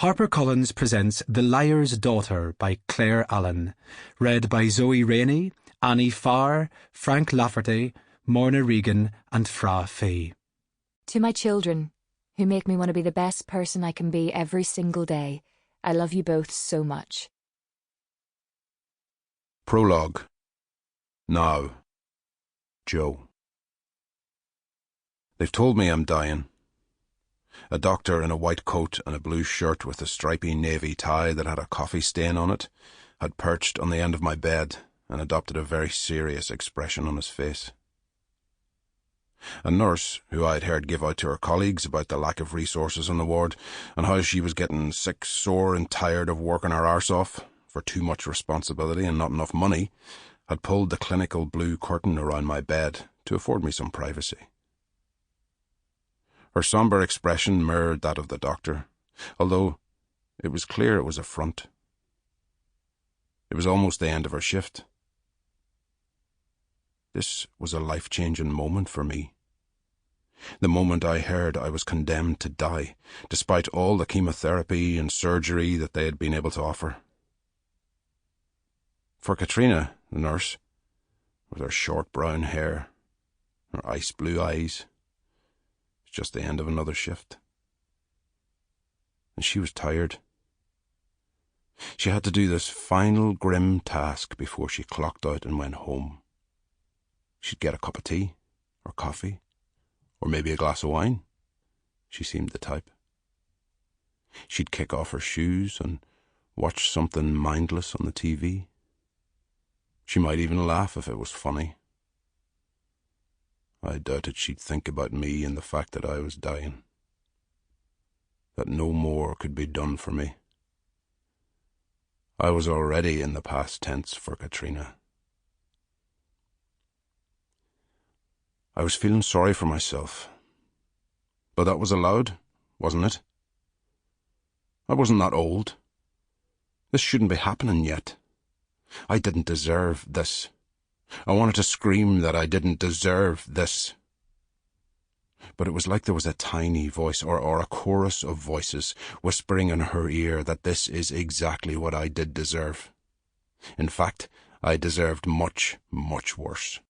HarperCollins presents The Liar's Daughter by Claire Allan, read by Zoe Rainey, Annie Farr, Frank Lafferty, Morna Regan and Fra Fee. To my children, who make me want to be the best person I can be every single day, I love you both so much. Prologue. Now. Joe. They've told me I'm dying. A doctor in a white coat and a blue shirt with a stripy navy tie that had a coffee stain on it had perched on the end of my bed and adopted a very serious expression on his face. A nurse, who I'd heard give out to her colleagues about the lack of resources on the ward and how she was getting sick, sore and tired of working her arse off for too much responsibility and not enough money, had pulled the clinical blue curtain around my bed to afford me some privacy. Her sombre expression mirrored that of the doctor, although it was clear it was a front. It was almost the end of her shift. This was a life-changing moment for me. The moment I heard I was condemned to die, despite all the chemotherapy and surgery that they had been able to offer. For Katrina, the nurse, with her short brown hair, her ice-blue eyes, just the end of another shift. And she was tired. She had to do this final grim task before she clocked out and went home. She'd get a cup of tea, or coffee, or maybe a glass of wine. She seemed the type. She'd kick off her shoes and watch something mindless on the TV. She might even laugh if it was funny. I doubted she'd think about me and the fact that I was dying. That no more could be done for me. I was already in the past tense for Katrina. I was feeling sorry for myself. But that was allowed, wasn't it? I wasn't that old. This shouldn't be happening yet. I didn't deserve this. I wanted to scream that I didn't deserve this. But it was like there was a tiny voice or a chorus of voices whispering in her ear that this is exactly what I did deserve. In fact, I deserved much, much worse.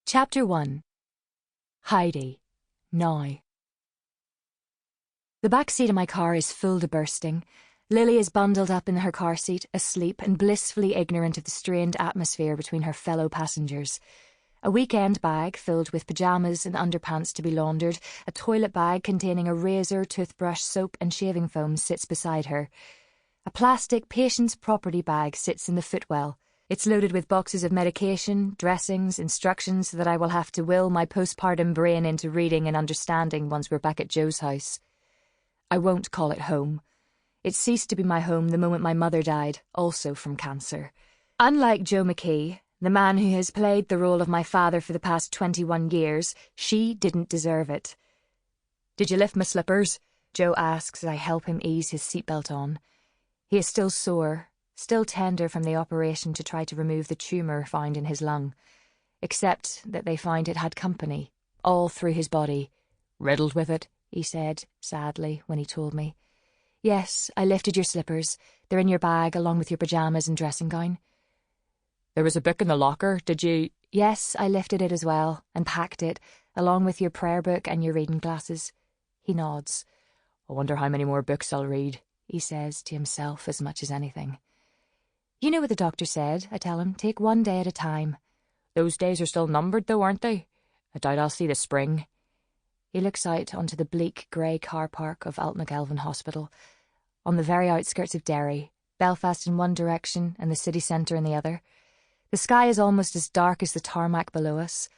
Chapter 1. Heidi. Now. The back seat of my car is full to bursting. Lily is bundled up in her car seat, asleep and blissfully ignorant of the strained atmosphere between her fellow passengers. A weekend bag filled with pyjamas and underpants to be laundered, a toilet bag containing a razor, toothbrush, soap and shaving foam sits beside her. A plastic patient's property bag sits in the footwell. It's loaded with boxes of medication, dressings, instructions that I will have to will my postpartum brain into reading and understanding once we're back at Joe's house. I won't call it home. It ceased to be my home the moment my mother died, also from cancer. Unlike Joe McKee, the man who has played the role of my father for the past 21 years, she didn't deserve it. "Did you lift my slippers?" Joe asks as I help him ease his seatbelt on. He is still sore, still tender from the operation to try to remove the tumour found in his lung, except that they find it had company, all through his body. "Riddled with it," he said, sadly, when he told me. "Yes, I lifted your slippers. They're in your bag, along with your pyjamas and dressing gown." "There was a book in the locker, did you—" "Yes, I lifted it as well, and packed it, along with your prayer book and your reading glasses." He nods. "I wonder how many more books I'll read," he says to himself as much as anything. "You know what the doctor said," I tell him. "Take one day at a time." "Those days are still numbered, though, aren't they? I doubt I'll see the spring." He looks out onto the bleak grey car park of Altmagelvin Hospital, on the very outskirts of Derry, Belfast in one direction and the city centre in the other. The sky is almost as dark as the tarmac below us,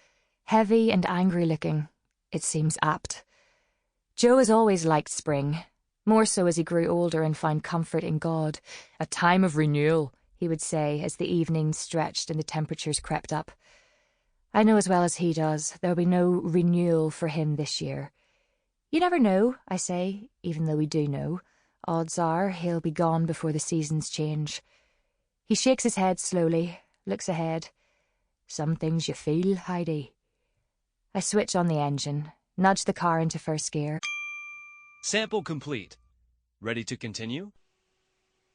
heavy and angry looking. It seems apt. Joe has always liked spring, more so as he grew older and found comfort in God. "A time of renewal," he would say as the evenings stretched and the temperatures crept up. I know as well as he does there'll be no renewal for him this year. "You never know," I say, even though we do know. Odds are he'll be gone before the seasons change. He shakes his head slowly, looks ahead. "Some things you feel, Heidi." I switch on the engine, nudge the car into first gear. Sample complete. Ready to continue?